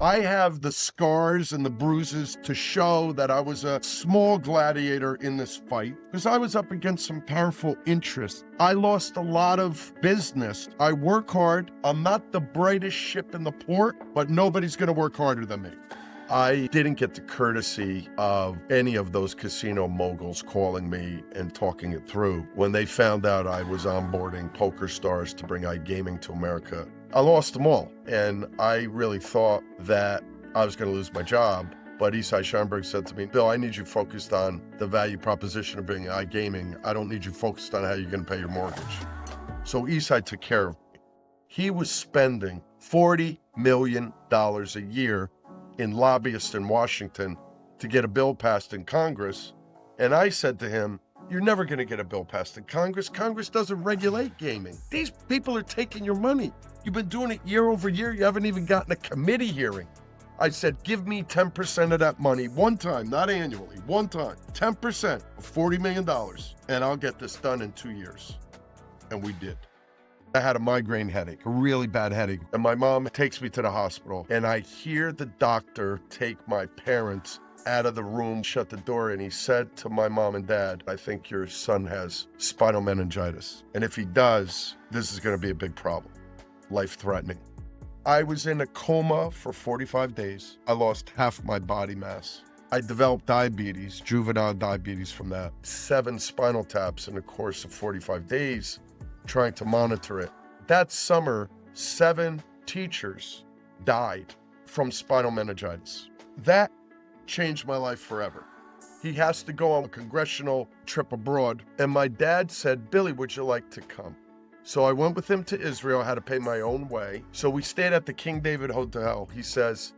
I have the scars and the bruises to show that I was a small gladiator in this fight because I was up against some powerful interests. I lost a lot of business. I work hard. I'm not the brightest ship in the port, but nobody's going to work harder than me. I didn't get the courtesy of any of those casino moguls calling me and talking it through. When they found out I was onboarding PokerStars to bring iGaming to America, I lost them all. And I really thought that I was going to lose my job. But Isai Scheinberg said to me, Bill, I need you focused on the value proposition of bringing iGaming. I don't need you focused on how you're going to pay your mortgage. So Isai took care of me. He was spending $40 million a year in lobbyists in Washington to get a bill passed in Congress. And I said to him, you're never going to get a bill passed in Congress. Congress doesn't regulate gaming. These people are taking your money. You've been doing it year over year. You haven't even gotten a committee hearing. I said, give me 10% of that money one time, not annually, one time, 10% of $40 million, and I'll get this done in 2 years. And we did. I had a migraine headache, a really bad headache. And my mom takes me to the hospital and I hear the doctor take my parents out of the room, shut the door, and he said to my mom and dad, I think your son has spinal meningitis. And if he does, this is going to be a big problem, life-threatening. I was in a coma for 45 days. I lost half my body mass. I developed diabetes, juvenile diabetes from that. 7 spinal taps in the course of 45 days. Trying to monitor it. That summer, 7 teachers died from spinal meningitis. That changed my life forever. He has to go on a congressional trip abroad, and my dad said, Billy, would you like to come? So I went with him to Israel. I had to pay my own way. So we stayed at the King David Hotel. He says,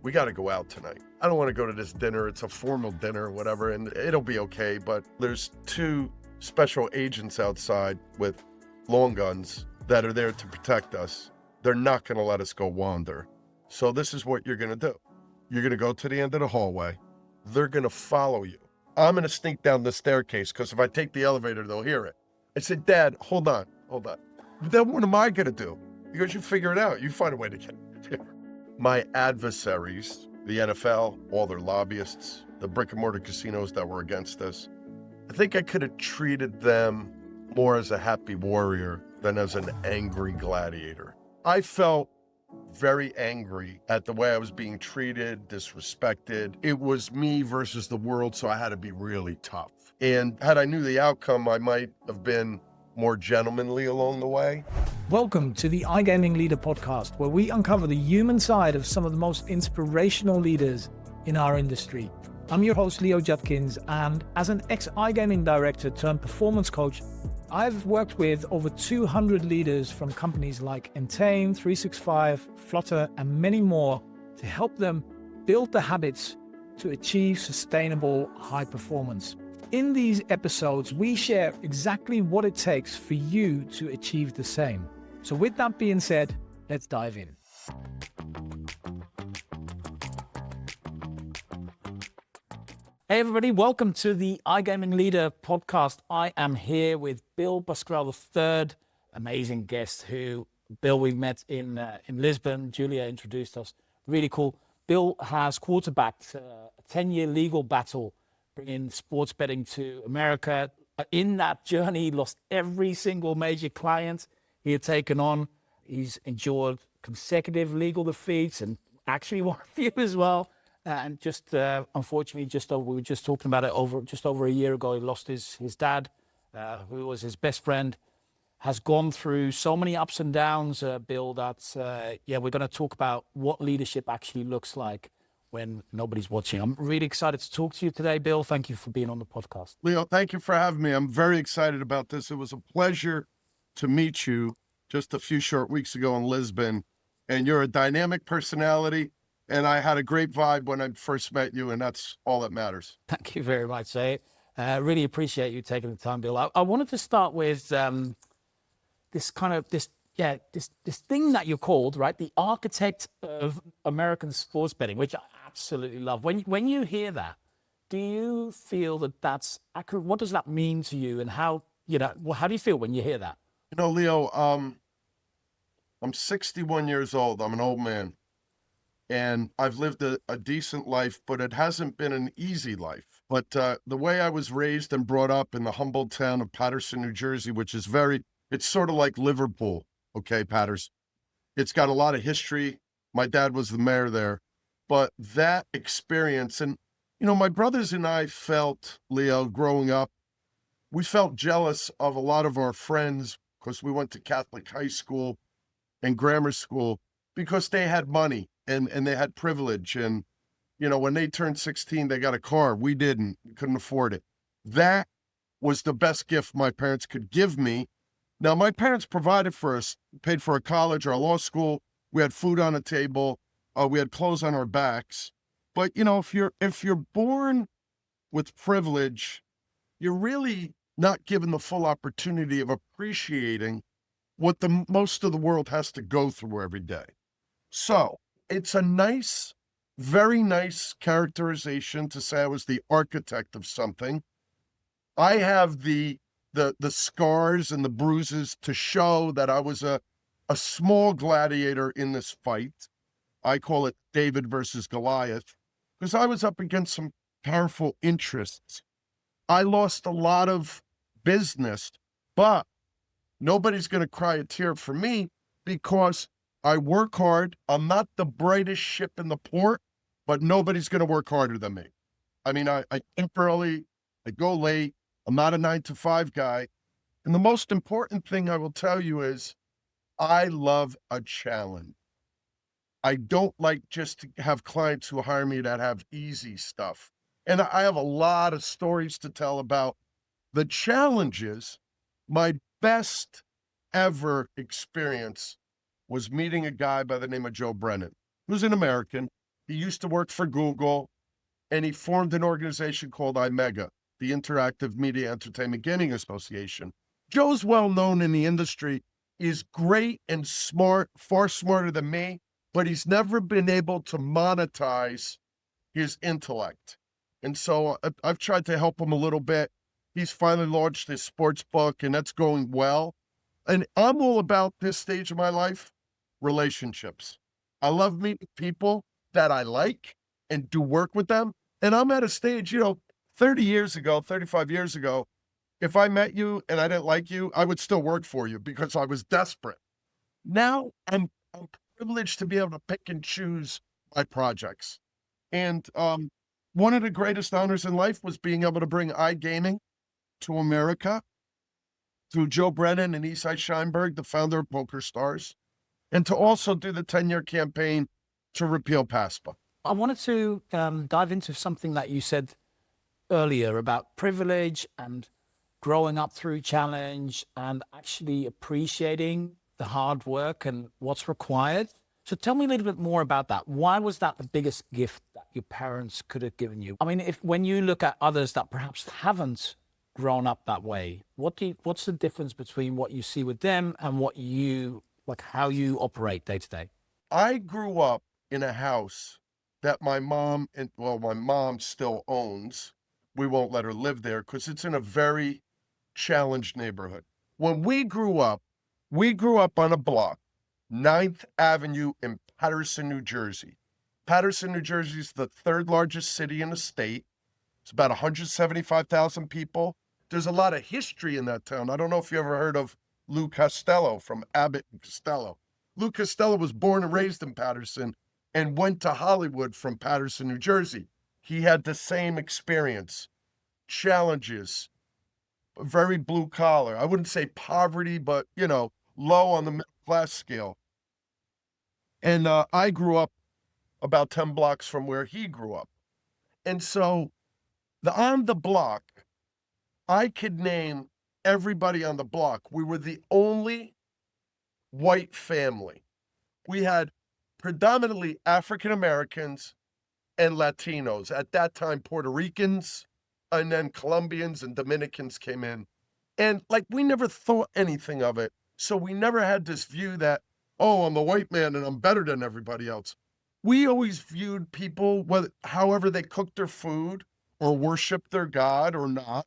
we got to go out tonight. I don't want to go to this dinner. It's a formal dinner or whatever, and it'll be okay, but there's 2 special agents outside with long guns that are there to protect us. They're not going to let us go wander. So this is what you're going to do. You're going to go to the end of the hallway. They're going to follow you. I'm going to sneak down the staircase because if I take the elevator, they'll hear it. I said, Dad, hold on. Then what am I going to do? He goes, you figure it out. You find a way to get it. My adversaries, the NFL, all their lobbyists, the brick and mortar casinos that were against us, I think I could have treated them more as a happy warrior than as an angry gladiator. I felt very angry at the way I was being treated, disrespected. It was me versus the world, so I had to be really tough. And had I knew the outcome, I might have been more gentlemanly along the way. Welcome to the iGaming Leader podcast, where we uncover the human side of some of the most inspirational leaders in our industry. I'm your host, Leo Judkins, and as an ex-iGaming director turned performance coach, I've worked with over 200 leaders from companies like Entain, 365, Flutter, and many more to help them build the habits to achieve sustainable high performance. In these episodes, we share exactly what it takes for you to achieve the same. So with that being said, let's dive in. Hey everybody, welcome to the iGaming Leader podcast. I am here with Bill Pascrell III, amazing guest who, Bill, we met in Lisbon. Julia introduced us. Really cool. Bill has quarterbacked a 10-year legal battle bringing sports betting to America. In that journey, he lost every single major client he had taken on. He's endured consecutive legal defeats and actually won a few as well. And just unfortunately, we were just talking about it just over a year ago, he lost his dad, who was his best friend. Has gone through so many ups and downs, Bill, that we're going to talk about what leadership actually looks like when nobody's watching. I'm really excited to talk to you today, Bill. Thank you for being on the podcast. Leo, thank you for having me. I'm very excited about this. It was a pleasure to meet you just a few short weeks ago in Lisbon, and you're a dynamic personality. And I had a great vibe when I first met you, and that's all that matters. Thank you very much. I really appreciate you taking the time, Bill. I wanted to start with this thing that you're called, right? The architect of American sports betting, which I absolutely love. When you hear that, do you feel that that's accurate? What does that mean to you, and how do you feel when you hear that? Leo, I'm 61 years old. I'm an old man. and I've lived a decent life, but it hasn't been an easy life. But the way I was raised and brought up in the humble town of Paterson, New Jersey, which is it's sort of like Liverpool, okay, Paterson. It's got a lot of history. My dad was the mayor there. But that experience, and, my brothers and I felt, Leo, growing up, we felt jealous of a lot of our friends because we went to Catholic high school and grammar school because they had money and they had privilege. And, when they turned 16, they got a car. We didn't, we couldn't afford it. That was the best gift my parents could give me. Now, my parents provided for us, paid for our college, our law school. We had food on the table. We had clothes on our backs. But, if you're born with privilege, you're really not given the full opportunity of appreciating what the most of the world has to go through every day. So it's a very nice characterization to say I was the architect of something. I have the scars and the bruises to show that I was a small gladiator in this fight. I call it David versus Goliath, because I was up against some powerful interests. I lost a lot of business, but nobody's going to cry a tear for me because I work hard. I'm not the brightest ship in the port, but nobody's going to work harder than me. I mean, I get up early, I go late. I'm not a 9-to-5 guy. And the most important thing I will tell you is I love a challenge. I don't like just to have clients who hire me that have easy stuff. And I have a lot of stories to tell about the challenges. My best ever experience was meeting a guy by the name of Joe Brennan, who's an American. He used to work for Google, and he formed an organization called iMega, the Interactive Media Entertainment Gaming Association. Joe's well known in the industry. He's great and smart, far smarter than me, but he's never been able to monetize his intellect. And so I've tried to help him a little bit. He's finally launched his sports book, and that's going well. And I'm all about this stage of my life, relationships. I love meeting people that I like and do work with them. And I'm at a stage, 30 years ago, 35 years ago, if I met you and I didn't like you, I would still work for you because I was desperate. Now I'm privileged to be able to pick and choose my projects. And one of the greatest honors in life was being able to bring iGaming to America through Joe Brennan and Isai Scheinberg, the founder of PokerStars, and to also do the 10-year campaign to repeal PASPA. I wanted to dive into something that you said earlier about privilege and growing up through challenge and actually appreciating the hard work and what's required. So tell me a little bit more about that. Why was that the biggest gift that your parents could have given you? I mean, when you look at others that perhaps haven't grown up that way, what's the difference between what you see with them and how you operate day to day? I grew up in a house that my mom still owns. We won't let her live there because it's in a very challenged neighborhood. When we grew up on a block, 9th Avenue in Paterson, New Jersey. Paterson, New Jersey is the third largest city in the state. It's about 175,000 people. There's a lot of history in that town. I don't know if you ever heard of Lou Costello from Abbott and Costello. Lou Costello was born and raised in Paterson and went to Hollywood from Paterson, New Jersey. He had the same experience, challenges, very blue collar. I wouldn't say poverty, but, low on the middle class scale. And I grew up about 10 blocks from where he grew up. And so on the block, I could name everybody on the block. We were the only white family. We had predominantly African Americans and Latinos. At that time, Puerto Ricans, and then Colombians and Dominicans came in. And we never thought anything of it. So we never had this view that, oh, I'm a white man and I'm better than everybody else. We always viewed people, however they cooked their food or worshiped their God or not,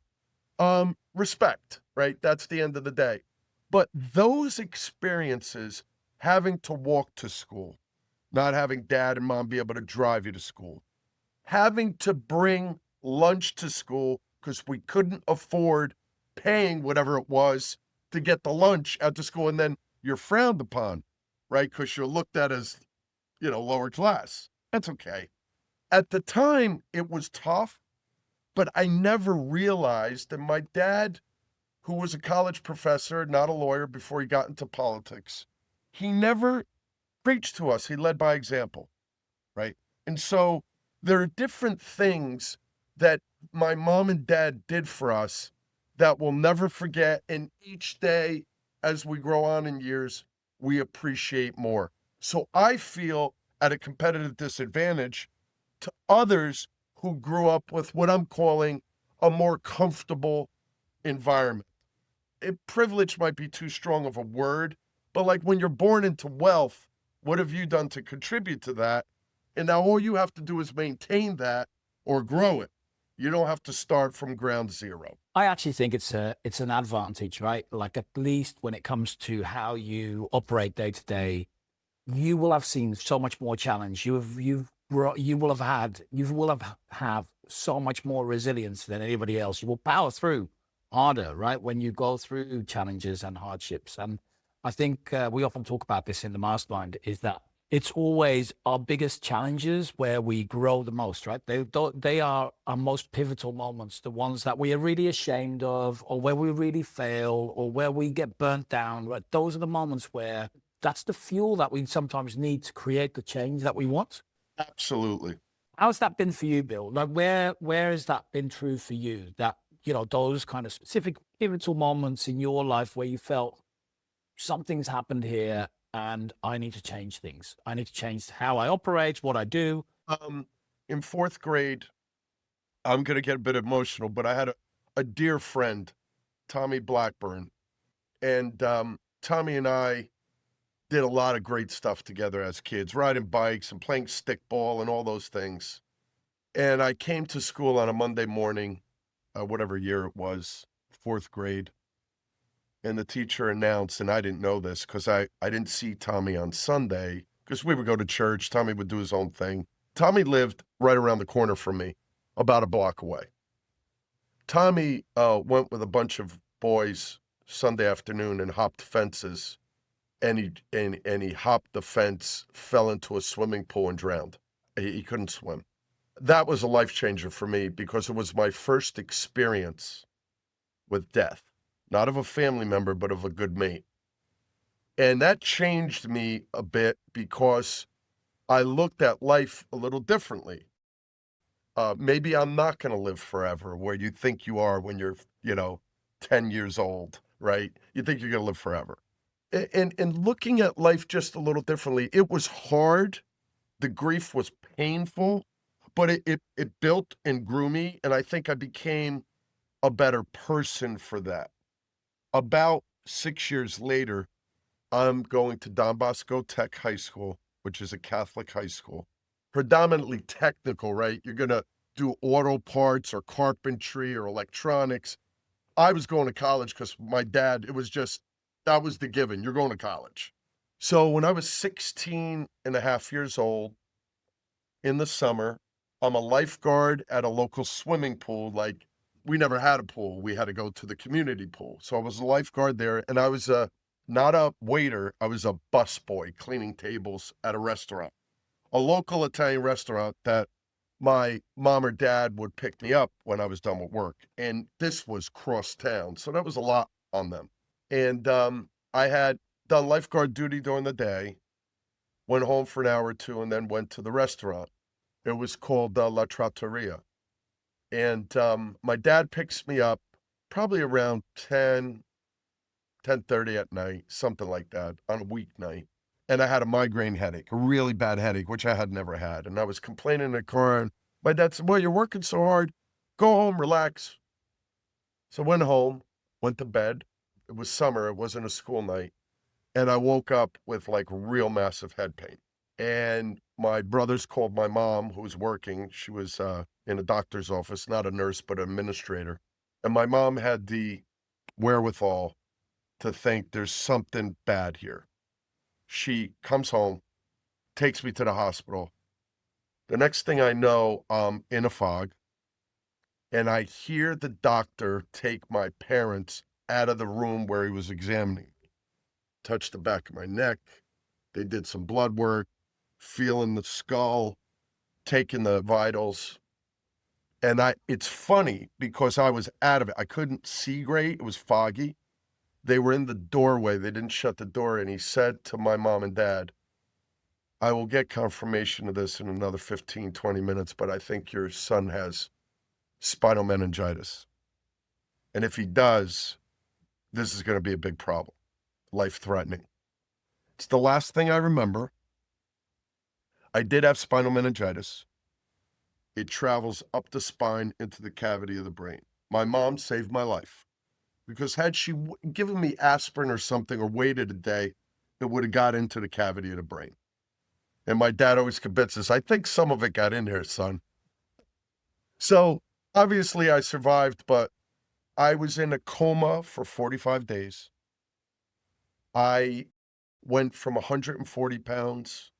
respect, right? That's the end of the day. But those experiences, having to walk to school, not having dad and mom be able to drive you to school, having to bring lunch to school because we couldn't afford paying whatever it was to get the lunch at the school. And then you're frowned upon, right? Because you're looked at as, lower class. That's okay. At the time, it was tough, but I never realized that my dad, who was a college professor, not a lawyer before he got into politics, he never preached to us. He led by example, right? And so there are different things that my mom and dad did for us that we'll never forget. And each day, as we grow on in years, we appreciate more. So I feel at a competitive disadvantage to others who grew up with what I'm calling a more comfortable environment. Privilege might be too strong of a word, but like when you're born into wealth, what have you done to contribute to that? And now all you have to do is maintain that or grow it. You don't have to start from ground zero. I actually think it's an advantage, right? Like at least when it comes to how you operate day to day, you will have seen so much more challenge. You will have so much more resilience than anybody else. You will power through harder, right? When you go through challenges and hardships. And I think we often talk about this in the mastermind, is that it's always our biggest challenges where we grow the most, right? They are our most pivotal moments, the ones that we are really ashamed of, or where we really fail, or where we get burnt down, right? Those are the moments where that's the fuel that we sometimes need to create the change that we want. Absolutely. How's that been for you, Bill? Like where has that been true for you? That, those kind of specific pivotal moments in your life where you felt something's happened here and I need to change things. I need to change how I operate, what I do. In fourth grade, I'm going to get a bit emotional, but I had a dear friend, Tommy Blackburn, and Tommy and I did a lot of great stuff together as kids, riding bikes and playing stickball and all those things. And I came to school on a Monday morning, whatever year it was, fourth grade, and the teacher announced, and I didn't know this because I didn't see Tommy on Sunday because we would go to church. Tommy would do his own thing. Tommy lived right around the corner from me, about a block away. Tommy went with a bunch of boys Sunday afternoon and hopped fences, and he hopped the fence, fell into a swimming pool and drowned. He couldn't swim. That was a life changer for me because it was my first experience with death, not of a family member, but of a good mate. And that changed me a bit because I looked at life a little differently. Maybe I'm not going to live forever where you think you are when you're, 10 years old, right? You think you're going to live forever. And looking at life just a little differently, it was hard. The grief was painful, but it built and grew me. And I think I became a better person for that. About 6 years later, I'm going to Don Bosco Tech High School, which is a Catholic high school, predominantly technical, right? You're going to do auto parts or carpentry or electronics. I was going to college because my dad, that was the given. You're going to college. So when I was 16 and a half years old in the summer, I'm a lifeguard at a local swimming pool. Like, we never had a pool. We had to go to the community pool. So I was a lifeguard there, and I was not a waiter. I was a busboy cleaning tables at a restaurant, a local Italian restaurant that my mom or dad would pick me up when I was done with work. And this was cross town. So that was a lot on them. And I had done lifeguard duty during the day, went home for an hour or two, and then went to the restaurant. It was called La Trattoria. And my dad picks me up probably around 10:30 at night, something like that, on a weeknight. And I had a migraine headache, a really bad headache, which I had never had. And I was complaining in the car, and my dad said, well, you're working so hard. Go home, relax. So I went home, went to bed. It was summer. It wasn't a school night. And I woke up with like real massive head pain. And my brothers called my mom, who was working. She was in a doctor's office, not a nurse, but an administrator. And my mom had the wherewithal to think there's something bad here. She comes home, takes me to the hospital. The next thing I know, I'm in a fog, and I hear the doctor take my parents out of the room where he was examining me. Touched the back of my neck. They did some blood work, feeling the skull, taking the vitals. And it's funny because I was out of it. I couldn't see great. It was foggy. They were in the doorway. They didn't shut the door. And he said to my mom and dad, I will get confirmation of this in another 15, 20 minutes, but I think your son has spinal meningitis. And if he does, this is going to be a big problem, life-threatening. It's the last thing I remember. I did have spinal meningitis. It travels up the spine into the cavity of the brain. My mom saved my life because had she given me aspirin or something or waited a day, it would have got into the cavity of the brain. And my dad always convinces, I think some of it got in there, son. So obviously I survived, but I was in a coma for 45 days. I went from 140 pounds,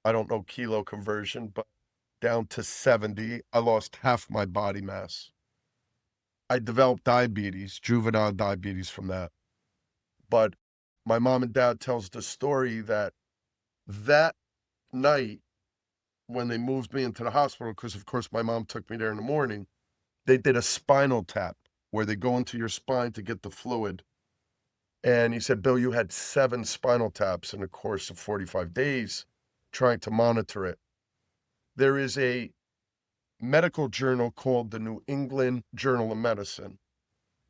I don't know kilo conversion, but down to 70. I lost half my body mass. I developed diabetes, juvenile diabetes from that. But my mom and dad tells the story that night when they moved me into the hospital, because of course my mom took me there in the morning, they did a spinal tap where they go into your spine to get the fluid. And he said, Bill, you had 7 spinal taps in the course of 45 days trying to monitor it. There is a medical journal called the New England Journal of Medicine.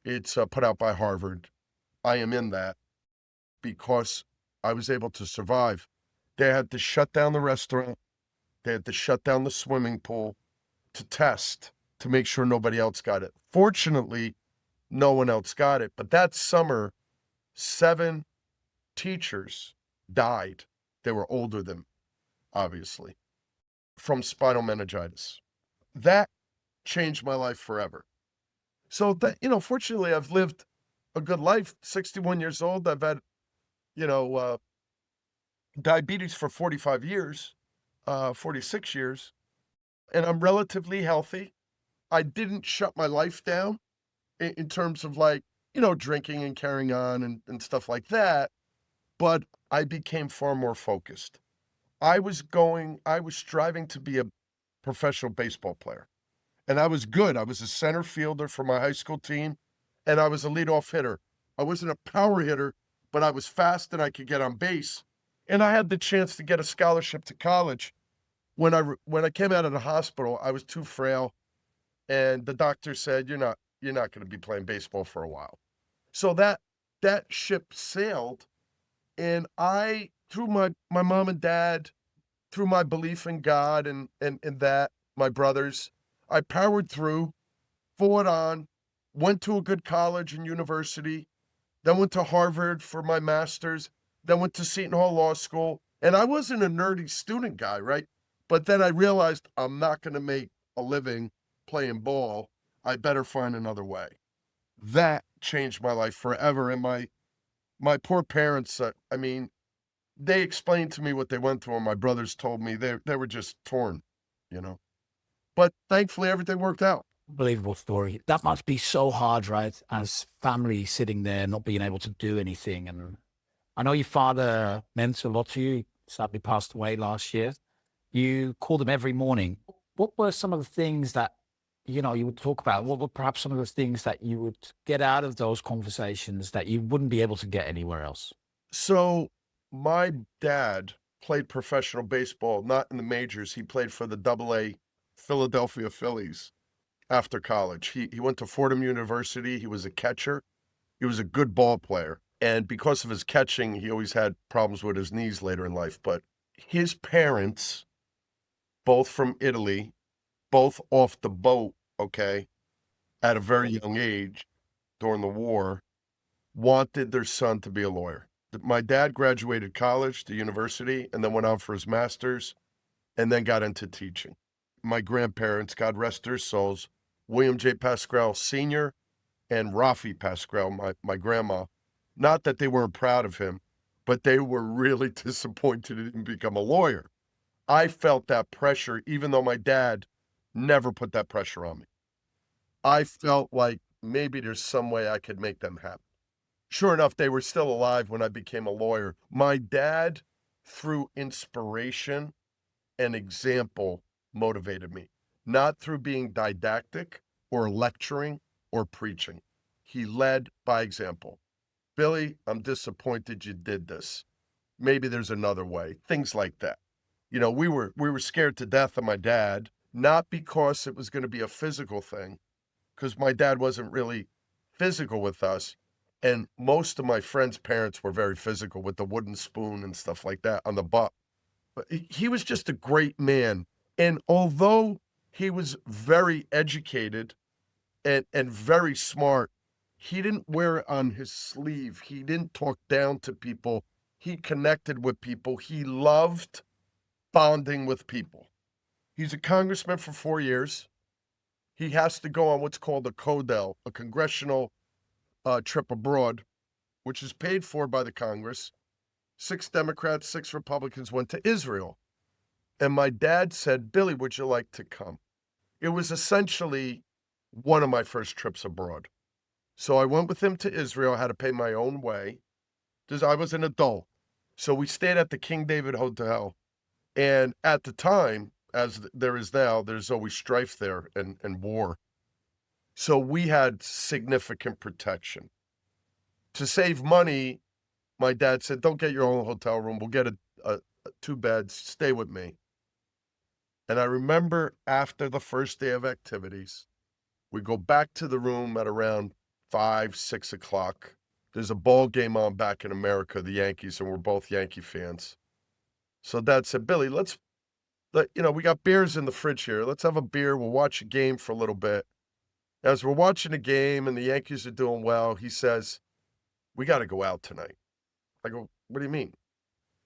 It's put out by Harvard. I am in that because I was able to survive. They had to shut down the restaurant. They had to shut down the swimming pool to test to make sure nobody else got it. Fortunately, no one else got it. But that summer, 7 teachers died. They were older than me, obviously, from spinal meningitis. That changed my life forever. So that, fortunately I've lived a good life, 61 years old. I've had, diabetes for 45 years, 46 years, and I'm relatively healthy. I didn't shut my life down in terms of drinking and carrying on and stuff like that, but I became far more focused. I was striving to be a professional baseball player. And I was good. I was a center fielder for my high school team, and I was a leadoff hitter. I wasn't a power hitter, but I was fast and I could get on base. And I had the chance to get a scholarship to college. When I came out of the hospital, I was too frail, and the doctor said, "You're not going to be playing baseball for a while." So that ship sailed, and I, through my mom and dad, through my belief in God and that, my brothers, I powered through, fought on, went to a good college and university, then went to Harvard for my master's, then went to Seton Hall Law School. And I wasn't a nerdy student guy, right? But then I realized I'm not going to make a living playing ball. I better find another way. That changed my life forever. And my poor parents, they explained to me what they went through, and my brothers told me they were just torn, But thankfully, everything worked out. Unbelievable story. That must be so hard, right? As family sitting there, not being able to do anything. And I know your father meant a lot to you. He sadly passed away last year. You called him every morning. What were some of the things that, you would talk about? What were perhaps some of the things that you would get out of those conversations that you wouldn't be able to get anywhere else? So my dad played professional baseball, not in the majors. He played for the AA Philadelphia Phillies after college. He went to Fordham University. He was a catcher. He was a good ball player. And because of his catching, he always had problems with his knees later in life. But his parents, both from Italy, both off the boat, okay, at a very young age during the war, wanted their son to be a lawyer. My dad graduated college, the university, and then went on for his master's, and then got into teaching. My grandparents, God rest their souls, William J. Pascrell Sr. and Rafi Pascrell, my grandma, not that they weren't proud of him, but they were really disappointed he didn't become a lawyer. I felt that pressure, even though my dad never put that pressure on me. I felt like maybe there's some way I could make them happy. Sure enough, they were still alive when I became a lawyer. My dad, through inspiration and example, motivated me, not through being didactic or lecturing or preaching. He led by example. Billy, I'm disappointed you did this. Maybe there's another way. Things like that. You know, we were scared to death of my dad, not because it was going to be a physical thing, because my dad wasn't really physical with us. And most of my friends' parents were very physical with the wooden spoon and stuff like that on the butt. But he was just a great man. And although he was very educated and very smart, he didn't wear it on his sleeve. He didn't talk down to people. He connected with people. He loved bonding with people. He's a congressman for 4 years. He has to go on what's called a CODEL, a congressional trip abroad, which is paid for by the Congress. 6 Democrats, 6 Republicans went to Israel. And my dad said, Billy, would you like to come? It was essentially one of my first trips abroad. So I went with him to Israel. I had to pay my own way because I was an adult. So we stayed at the King David Hotel. And at the time, as there is now, there's always strife there and war. So we had significant protection. To save money, my dad said, don't get your own hotel room. We'll get a 2 beds. Stay with me. And I remember after the first day of activities, we go back to the room at around 5, 6 o'clock. There's a ball game on back in America, the Yankees, and we're both Yankee fans. So Dad said, Billy, we got beers in the fridge here. Let's have a beer. We'll watch a game for a little bit. As we're watching a game and the Yankees are doing well, he says, we got to go out tonight. I go, what do you mean?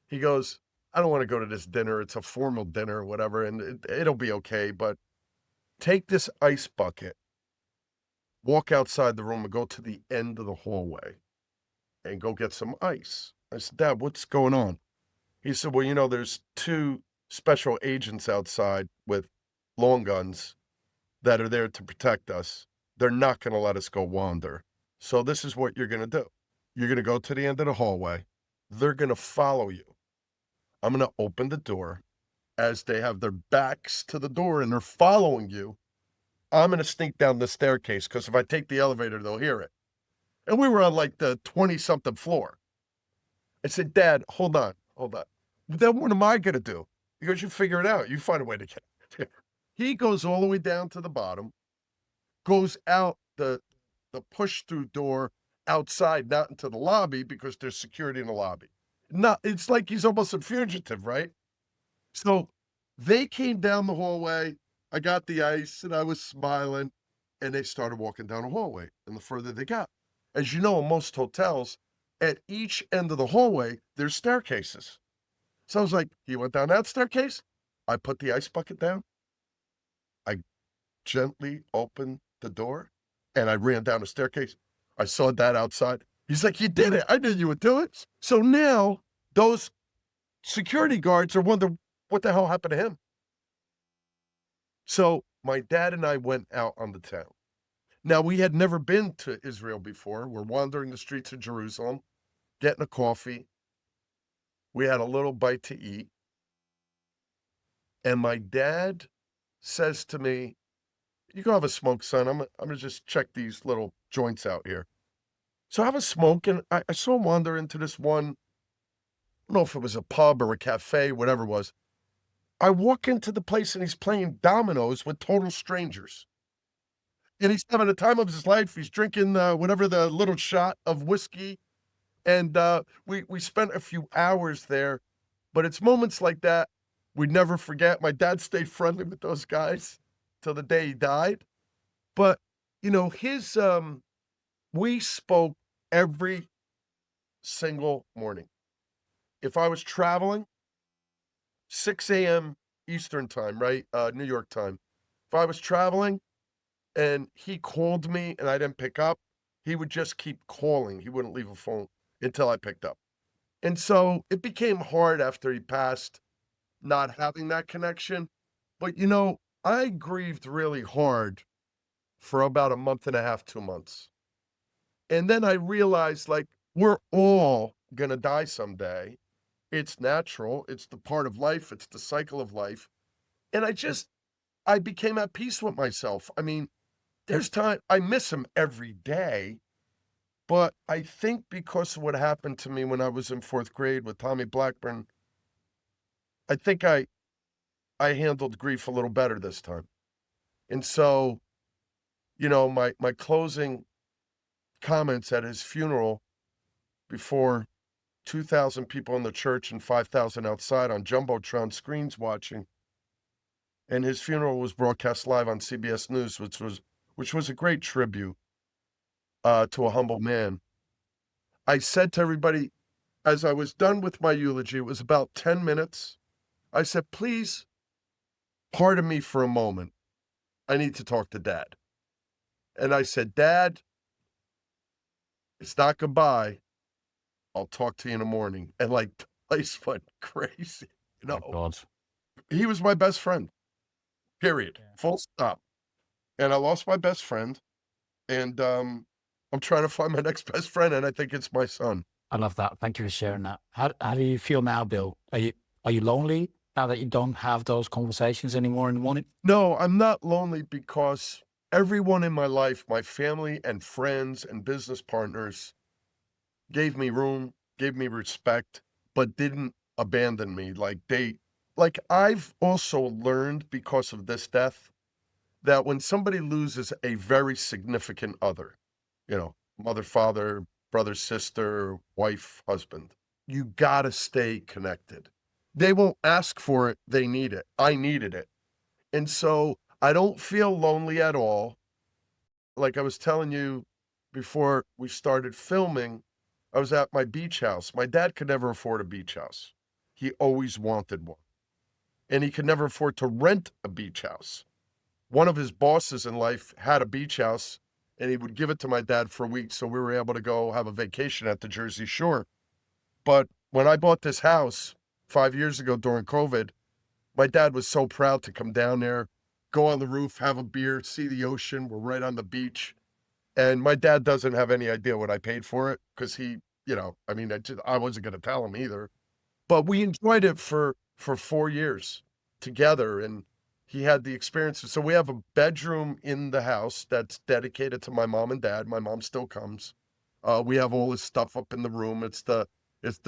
He goes, I don't want to go to this dinner. It's a formal dinner or whatever, and it'll be okay, but take this ice bucket, walk outside the room and go to the end of the hallway and go get some ice. I said, Dad, what's going on? He said, well, there's 2 special agents outside with long guns that are there to protect us. They're not going to let us go wander. So this is what you're going to do. You're going to go to the end of the hallway. They're going to follow you. I'm going to open the door. As they have their backs to the door and they're following you, I'm going to sneak down the staircase because if I take the elevator, they'll hear it. And we were on like the 20-something floor. I said, Dad, hold on. Then what am I going to do? He goes, you figure it out. You find a way to get it. He goes all the way down to the bottom, goes out the push-through door outside, not into the lobby because there's security in the lobby. It's like he's almost a fugitive, right? So they came down the hallway. I got the ice and I was smiling and they started walking down the hallway. And the further they got, as you know, in most hotels, at each end of the hallway, there's staircases. So I was like, he went down that staircase. I put the ice bucket down. I gently opened the door and I ran down the staircase. I saw Dad outside. He's like, you did it. I knew you would do it. So now those security guards are wondering what the hell happened to him. So my dad and I went out on the town. Now, we had never been to Israel before. We're wandering the streets of Jerusalem, getting a coffee. We had a little bite to eat. And my dad says to me, you go have a smoke, son. I'm going to just check these little joints out here. So I have a smoke, and I saw him wander into this one, I don't know if it was a pub or a cafe, whatever it was. I walk into the place, and he's playing dominoes with total strangers. And he's having the time of his life. He's drinking whatever the little shot of whiskey. And we spent a few hours there. But it's moments like that we never forget. My dad stayed friendly with those guys till the day he died. But, we spoke every single morning. If I was traveling, 6 a.m. Eastern time, right? New York time. If I was traveling and he called me and I didn't pick up, he would just keep calling. He wouldn't leave a phone until I picked up. And so it became hard after he passed, not having that connection. But, I grieved really hard for about a month and a half, 2 months. And then I realized, like, we're all gonna die someday. It's natural. It's the part of life. It's the cycle of life. And I became at peace with myself. I mean, there's time I miss him every day, but I think because of what happened to me when I was in 4th grade with Tommy Blackburn, I think I handled grief a little better this time. And so, my closing comments at his funeral before 2,000 people in the church and 5,000 outside on Jumbotron screens watching. And his funeral was broadcast live on CBS News, which was a great tribute to a humble man. I said to everybody, as I was done with my eulogy, it was about 10 minutes. I said, please pardon me for a moment. I need to talk to Dad. And I said, Dad, it's not goodbye. I'll talk to you in the morning. And like the place went crazy. Oh, God. He was my best friend, period. Yeah. Full stop. And I lost my best friend. And I'm trying to find my next best friend, and I think it's my son. I love that. Thank you for sharing that. How do you feel now, Bill? Are you lonely now that you don't have those conversations anymore in the morning? No, I'm not lonely because everyone in my life, my family and friends and business partners, gave me room, gave me respect, but didn't abandon me. Like I've also learned because of this death that when somebody loses a very significant other, mother, father, brother, sister, wife, husband, you gotta stay connected. They won't ask for it, they need it. I needed it. And so I don't feel lonely at all. Like I was telling you before we started filming, I was at my beach house. My dad could never afford a beach house. He always wanted one. And he could never afford to rent a beach house. One of his bosses in life had a beach house, and he would give it to my dad for a week, so we were able to go have a vacation at the Jersey Shore. But when I bought this house 5 years ago during COVID, my dad was so proud to come down there, go on the roof, have a beer, see the ocean. We're right on the beach. And my dad doesn't have any idea what I paid for it because I wasn't going to tell him either. But we enjoyed it for 4 years together, and he had the experiences. So we have a bedroom in the house that's dedicated to my mom and dad. My mom still comes. We have all his stuff up in the room. It's the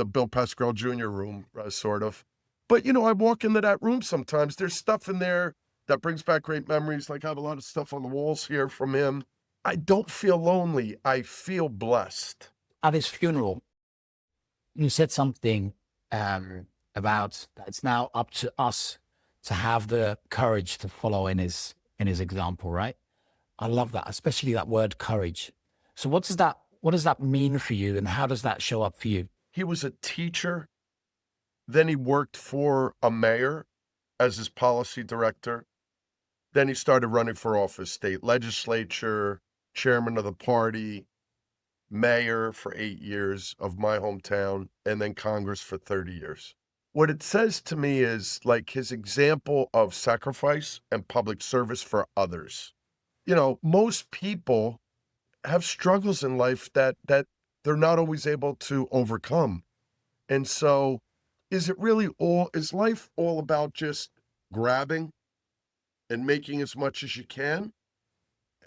Bill Pascrell Jr. room, sort of. But I walk into that room sometimes. There's stuff in there that brings back great memories. Like I have a lot of stuff on the walls here from him. I don't feel lonely. I feel blessed. At his funeral, you said something about that it's now up to us to have the courage to follow in his example, right? I love that, especially that word courage. So what does that mean for you, and how does that show up for you? He was a teacher. Then he worked for a mayor as his policy director. Then he started running for office, state legislature, chairman of the party, mayor for 8 years of my hometown, and then Congress for 30 years. What it says to me is like his example of sacrifice and public service for others. Most people have struggles in life that they're not always able to overcome. And so is life all about just grabbing and making as much as you can?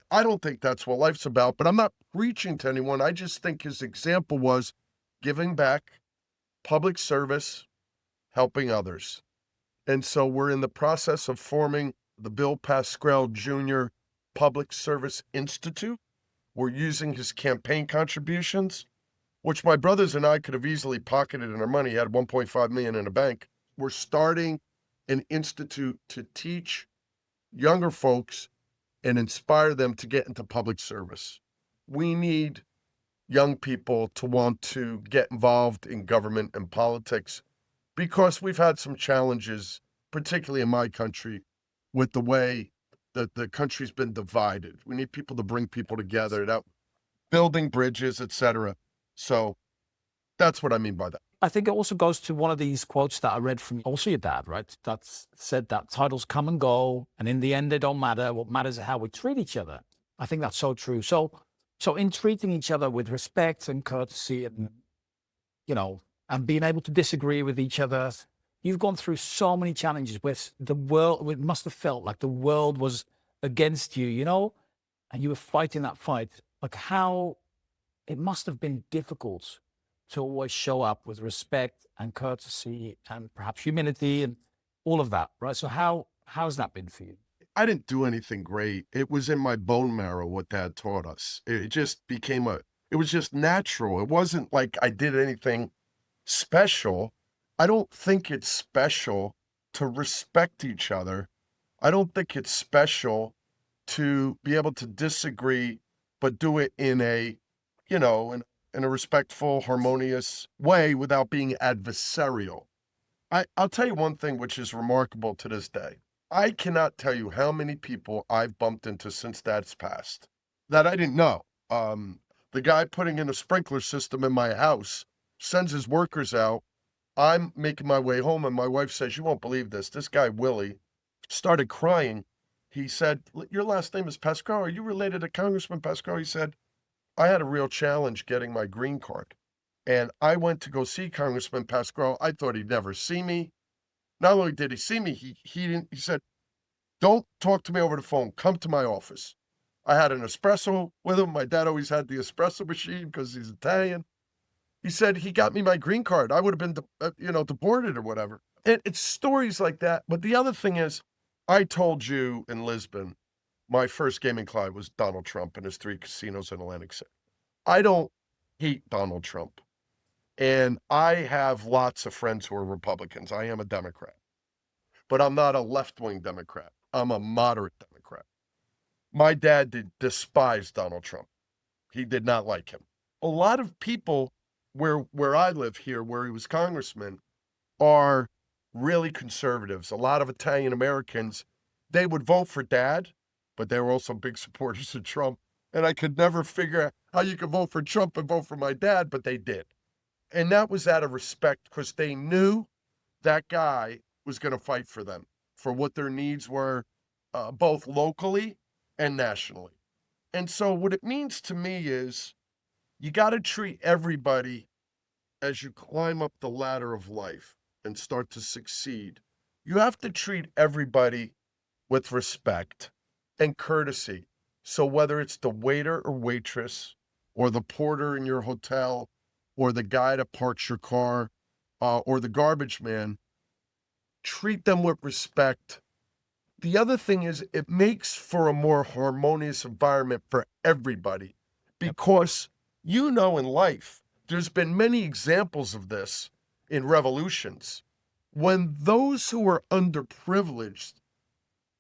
I don't think that's what life's about, but I'm not preaching to anyone. I just think his example was giving back, public service, helping others. And so we're in the process of forming the Bill Pascrell Jr. Public Service Institute. We're using his campaign contributions, which my brothers and I could have easily pocketed in our money. He had $1.5 million in a bank. We're starting an institute to teach younger folks and inspire them to get into public service. We need young people to want to get involved in government and politics because we've had some challenges, particularly in my country, with the way that the country's been divided. We need people to bring people together, building bridges, etc. So that's what I mean by that. I think it also goes to one of these quotes that I read from also your dad, right? That's said that titles come and go, and in the end, they don't matter. What matters is how we treat each other. I think that's so true. So in treating each other with respect and courtesy and, and being able to disagree with each other, you've gone through so many challenges where the world, it must have felt like the world was against you, and you were fighting that fight. Like how it must have been difficult to always show up with respect and courtesy and perhaps humility and all of that, right? So how's that been for you? I didn't do anything great. It was in my bone marrow what Dad taught us. It just became it was just natural. It wasn't like I did anything special. I don't think it's special to respect each other. I don't think it's special to be able to disagree, but do it in a, in a respectful, harmonious way without being adversarial. I'll tell you one thing which is remarkable to this day. I cannot tell you how many people I've bumped into since Dad's passed that I didn't know. The guy putting in a sprinkler system in my house sends his workers out. I'm making my way home, and my wife says, "You won't believe this. This guy, Willie, started crying. He said, 'Your last name is Pascrell. Are you related to Congressman Pascrell?' He said, 'I had a real challenge getting my green card. And I went to go see Congressman Pascrell. I thought he'd never see me. Not only did he see me, he said, "Don't talk to me over the phone. Come to my office." I had an espresso with him. My dad always had the espresso machine because he's Italian. He said he got me my green card. I would have been, deported or whatever. It's stories like that. But the other thing is, I told you in Lisbon, my first gaming client was Donald Trump and his 3 casinos in Atlantic City. I don't hate Donald Trump. And I have lots of friends who are Republicans. I am a Democrat. But I'm not a left-wing Democrat. I'm a moderate Democrat. My dad despise Donald Trump. He did not like him. A lot of people where I live here, where he was congressman, are really conservatives. A lot of Italian Americans, they would vote for Dad, but they were also big supporters of Trump. And I could never figure out how you could vote for Trump and vote for my dad, but they did. And that was out of respect because they knew that guy was going to fight for them, for what their needs were, both locally and nationally. And so what it means to me is you got to treat everybody as you climb up the ladder of life and start to succeed. You have to treat everybody with respect and courtesy. So whether it's the waiter or waitress or the porter in your hotel or the guy that parks your car or the garbage man, treat them with respect. The other thing is it makes for a more harmonious environment for everybody because in life, there's been many examples of this in revolutions. When those who are underprivileged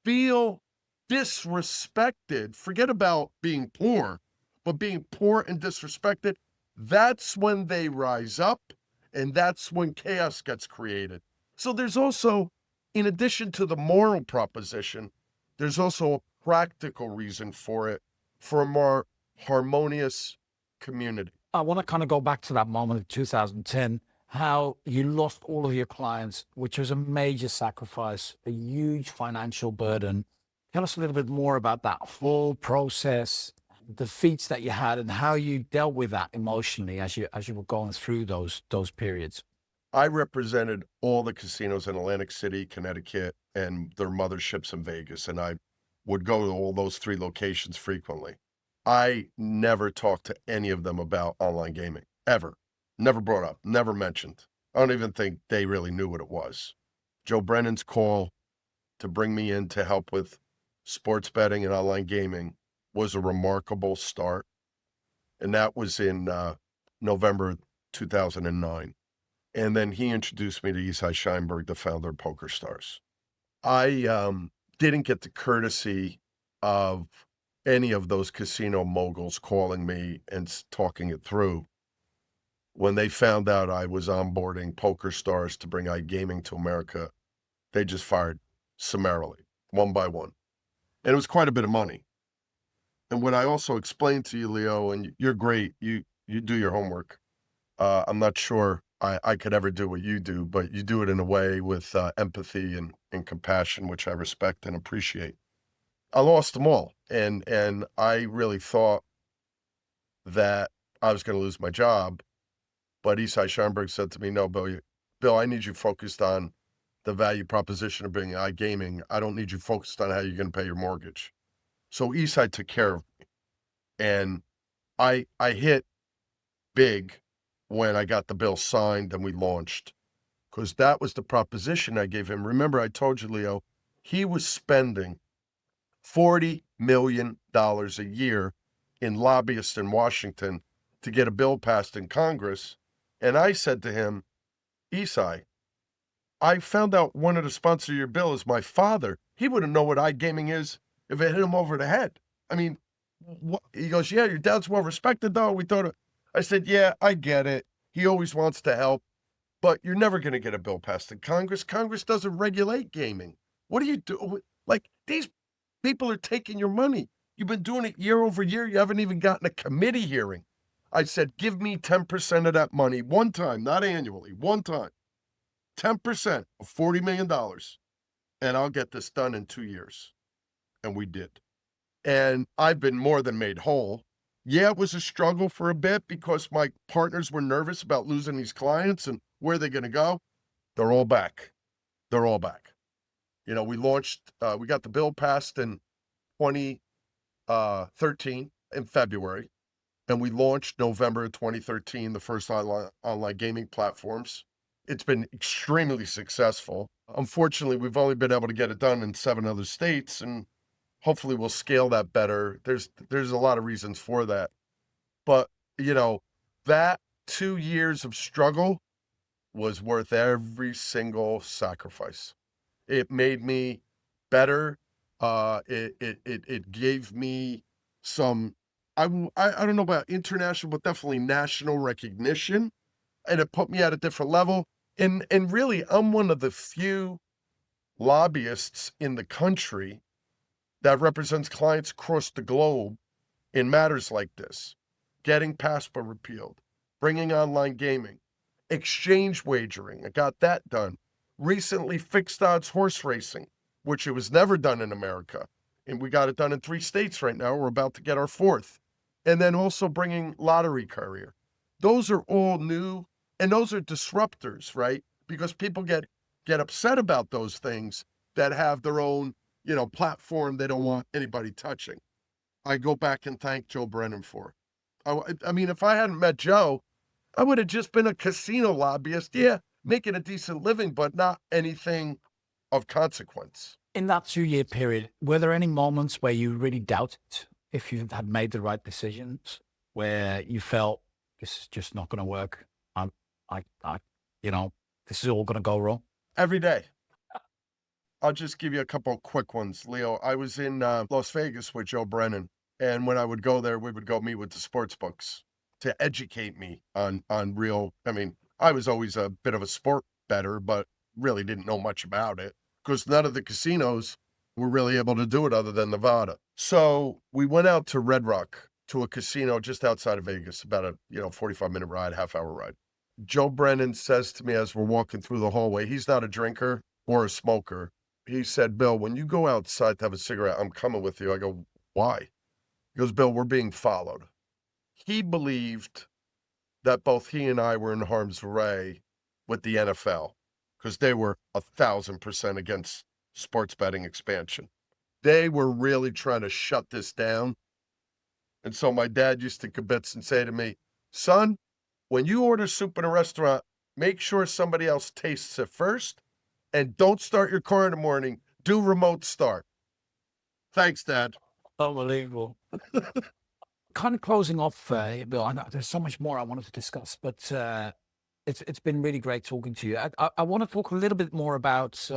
feel disrespected, forget about being poor, but being poor and disrespected, that's when they rise up and that's when chaos gets created. So there's also, in addition to the moral proposition, there's also a practical reason for it, for a more harmonious community. I want to kind of go back to that moment of 2010, how you lost all of your clients, which was a major sacrifice, a huge financial burden. Tell us a little bit more about that whole process, the feats that you had, and how you dealt with that emotionally as you were going through those periods. I represented all the casinos in Atlantic City, Connecticut, and their motherships in Vegas, and I would go to all those 3 locations frequently. I never talked to any of them about online gaming, ever. Never brought up, never mentioned. I don't even think they really knew what it was. Joe Brennan's call to bring me in to help with sports betting and online gaming was a remarkable start. And that was in November 2009. And then he introduced me to Isai Scheinberg, the founder of PokerStars. I didn't get the courtesy of any of those casino moguls calling me and talking it through. When they found out I was onboarding PokerStars to bring iGaming to America, they just fired summarily, one by one. And it was quite a bit of money. And what I also explained to you, Leo, and you're great, you do your homework. I'm not sure I could ever do what you do, but you do it in a way with empathy and compassion, which I respect and appreciate. I lost them all, and I really thought that I was going to lose my job. But Isai Schoenberg said to me, "No, Bill, I need you focused on the value proposition of being iGaming. I don't need you focused on how you're going to pay your mortgage." So Isai took care of me, and I hit big when I got the bill signed and we launched, because that was the proposition I gave him. Remember, I told you, Leo, he was spending $40 million a year in lobbyists in Washington to get a bill passed in Congress. And I said to him, Isai, I found out one of the sponsors of your bill is my father. He wouldn't know what iGaming is if it hit him over the head. I mean, he goes, yeah, your dad's well respected, though. We thought, I said, yeah, I get it. He always wants to help, but you're never going to get a bill passed in Congress. Congress doesn't regulate gaming. What do you do? Like, these people are taking your money. You've been doing it year over year. You haven't even gotten a committee hearing. I said, give me 10% of that money one time, not annually, one time. 10% of $40 million, and I'll get this done in 2 years. And we did. And I've been more than made whole. Yeah, it was a struggle for a bit because my partners were nervous about losing these clients and where they're going to go. They're all back. They're all back. You know, we launched, we got the bill passed in 2013 in February, and we launched November of 2013, the first online gaming platforms. It's been extremely successful. Unfortunately, we've only been able to get it done in 7 other states, and hopefully we'll scale that better. There's a lot of reasons for that. But, you know, that 2 years of struggle was worth every single sacrifice. It made me better. It gave me some, I don't know about international, but definitely national recognition. And it put me at a different level. And really, I'm one of the few lobbyists in the country that represents clients across the globe in matters like this. Getting PASPA repealed, bringing online gaming, exchange wagering. I got that done. Recently, fixed odds horse racing, which it was never done in America. And we got it done in 3 states right now. We're about to get our 4th. And then also bringing lottery courier. Those are all new, and those are disruptors, right? Because people get upset about those things that have their own, you know, platform they don't want anybody touching. I go back and thank Joe Brennan for it. I mean, if I hadn't met Joe, I would have just been a casino lobbyist. Yeah, making a decent living, but not anything of consequence. In that 2-year period, were there any moments where you really doubted if you had made the right decisions, where you felt this is just not going to work? You know, this is all going to go wrong? Every day. I'll just give you a couple of quick ones, Leo. I was in Las Vegas with Joe Brennan, and when I would go there, we would go meet with the sports books to educate me on real. I mean, I was always a bit of a sport bettor, but really didn't know much about it because none of the casinos were really able to do it other than Nevada. So we went out to Red Rock, to a casino just outside of Vegas, about a 45-minute ride, half-hour ride. Joe Brennan says to me as we're walking through the hallway, he's not a drinker or a smoker. He said, Bill, when you go outside to have a cigarette, I'm coming with you. I go, why? He goes, Bill, we're being followed. He believed that both he and I were in harm's way with the NFL because they were 1,000% against sports betting expansion. They were really trying to shut this down. And so my dad used to kibitz and say to me, son, when you order soup in a restaurant, make sure somebody else tastes it first, and don't start your car in the morning. Do remote start. Thanks, Dad. Unbelievable. Kind of closing off, Bill, I know there's so much more I wanted to discuss, but it's been really great talking to you. I want to talk a little bit more about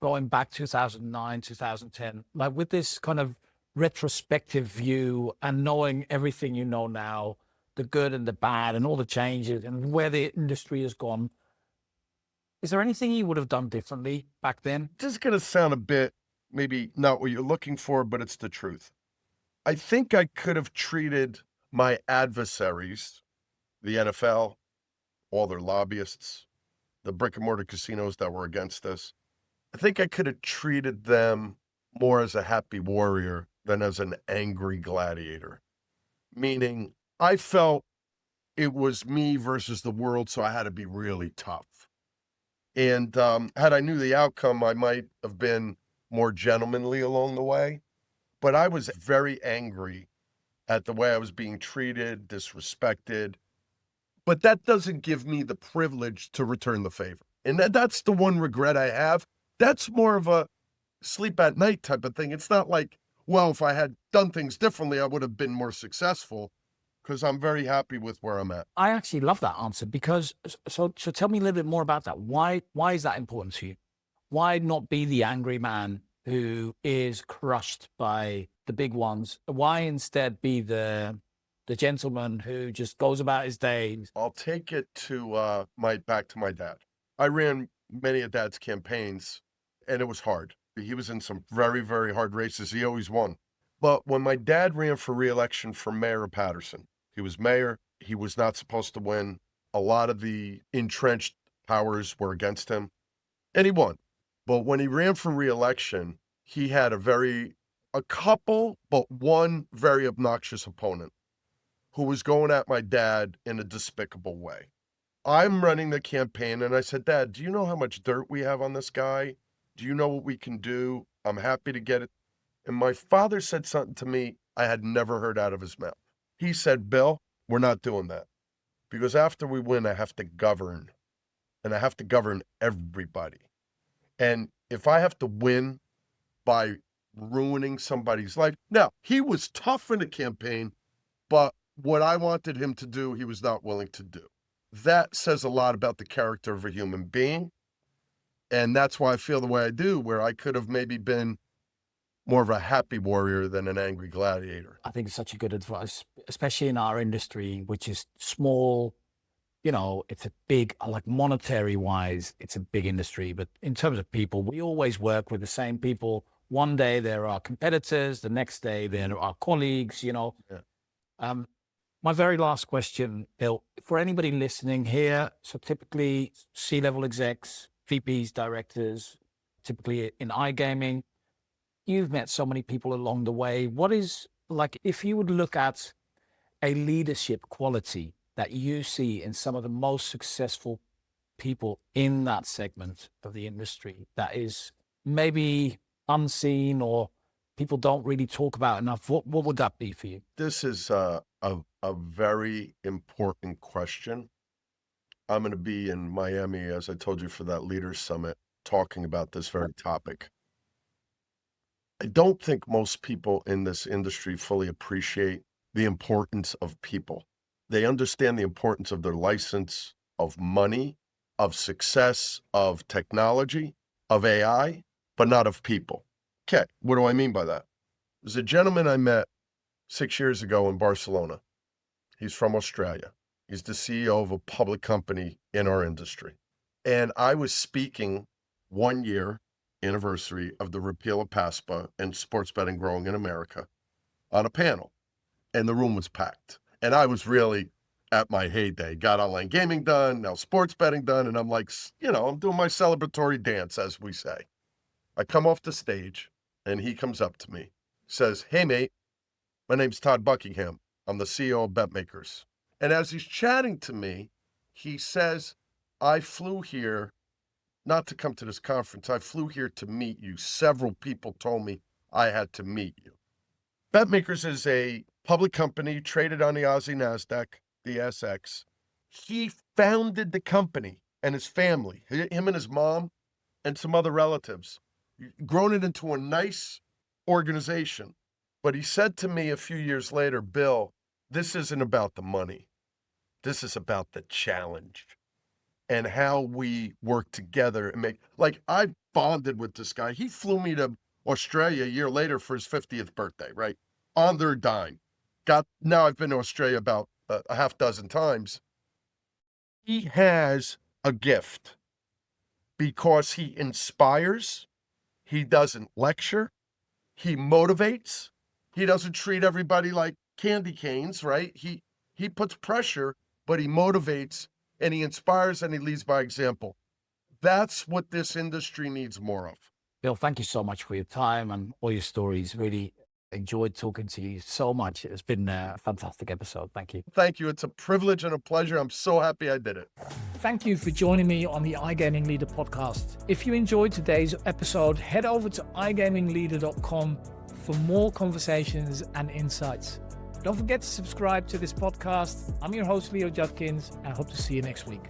going back 2009, 2010, like with this kind of retrospective view and knowing everything you know now, the good and the bad and all the changes and where the industry has gone. Is there anything you would have done differently back then? This is going to sound a bit, maybe not what you're looking for, but it's the truth. I think I could have treated my adversaries, the NFL, all their lobbyists, the brick and mortar casinos that were against us. I think I could have treated them more as a happy warrior than as an angry gladiator. Meaning, I felt it was me versus the world, so I had to be really tough. And had I knew the outcome, I might have been more gentlemanly along the way. But I was very angry at the way I was being treated, disrespected. But that doesn't give me the privilege to return the favor. And that's the one regret I have. That's more of a sleep at night type of thing. It's not like, well, if I had done things differently, I would have been more successful, because I'm very happy with where I'm at. I actually love that answer because, so tell me a little bit more about that. Why is that important to you? Why not be the angry man who is crushed by the big ones? Why instead be the gentleman who just goes about his days? I'll take it to back to my dad. I ran many of Dad's campaigns, and it was hard. He was in some very, very hard races. He always won. But when my dad ran for re-election for mayor of Patterson, he was mayor. He was not supposed to win. A lot of the entrenched powers were against him, and he won. But when he ran for re-election, he had a couple, but one very obnoxious opponent who was going at my dad in a despicable way. I'm running the campaign, and I said, Dad, do you know how much dirt we have on this guy? Do you know what we can do? I'm happy to get it. And my father said something to me I had never heard out of his mouth. He said, Bill, we're not doing that. Because after we win, I have to govern. And I have to govern everybody. And if I have to win by ruining somebody's life. Now, he was tough in the campaign, but what I wanted him to do, he was not willing to do. That says a lot about the character of a human being. And that's why I feel the way I do, where I could have maybe been more of a happy warrior than an angry gladiator. I think it's such a good advice, especially in our industry, which is small. You know, it's a big, like monetary wise, it's a big industry. But in terms of people, we always work with the same people. One day there are competitors, the next day there are colleagues, you know. Yeah. My very last question, Bill, for anybody listening here, so typically C-level execs, VPs, directors, typically in iGaming, you've met so many people along the way. What is, like, if you would look at a leadership quality that you see in some of the most successful people in that segment of the industry that is maybe unseen or people don't really talk about enough, what would that be for you? This is a very important question. I'm going to be in Miami, as I told you, for that Leaders Summit, talking about this very topic. I don't think most people in this industry fully appreciate the importance of people. They understand the importance of their license, of money, of success, of technology, of AI, but not of people. Okay, what do I mean by that? There's a gentleman I met 6 years ago in Barcelona. He's from Australia. He's the CEO of a public company in our industry. And I was speaking 1 year anniversary of the repeal of PASPA and sports betting growing in America on a panel. And the room was packed. And I was really at my heyday. Got online gaming done, now sports betting done. And I'm like, you know, I'm doing my celebratory dance, as we say. I come off the stage and he comes up to me, says, hey, mate, my name's Todd Buckingham. I'm the CEO of BetMakers. And as he's chatting to me, he says, I flew here not to come to this conference. I flew here to meet you. Several people told me I had to meet you. BetMakers is a public company traded on the Aussie NASDAQ, the SX. He founded the company and his family, him and his mom and some other relatives, grown it into a nice organization. But he said to me a few years later, Bill, this isn't about the money. This is about the challenge and how we work together and make, like, I bonded with this guy. He flew me to Australia a year later for his 50th birthday, right? On their dime. Now I've been to Australia about a half dozen times. He has a gift because he inspires. He doesn't lecture. He motivates. He doesn't treat everybody like candy canes, right? He puts pressure, but he motivates and he inspires and he leads by example. That's what this industry needs more of. Bill, thank you so much for your time and all your stories. Really enjoyed talking to you so much. It's been a fantastic episode. Thank you. Thank you. It's a privilege and a pleasure. I'm so happy I did it. Thank you for joining me on the iGaming Leader podcast. If you enjoyed today's episode, head over to igamingleader.com for more conversations and insights. Don't forget to subscribe to this podcast. I'm your host, Leo Judkins, and I hope to see you next week.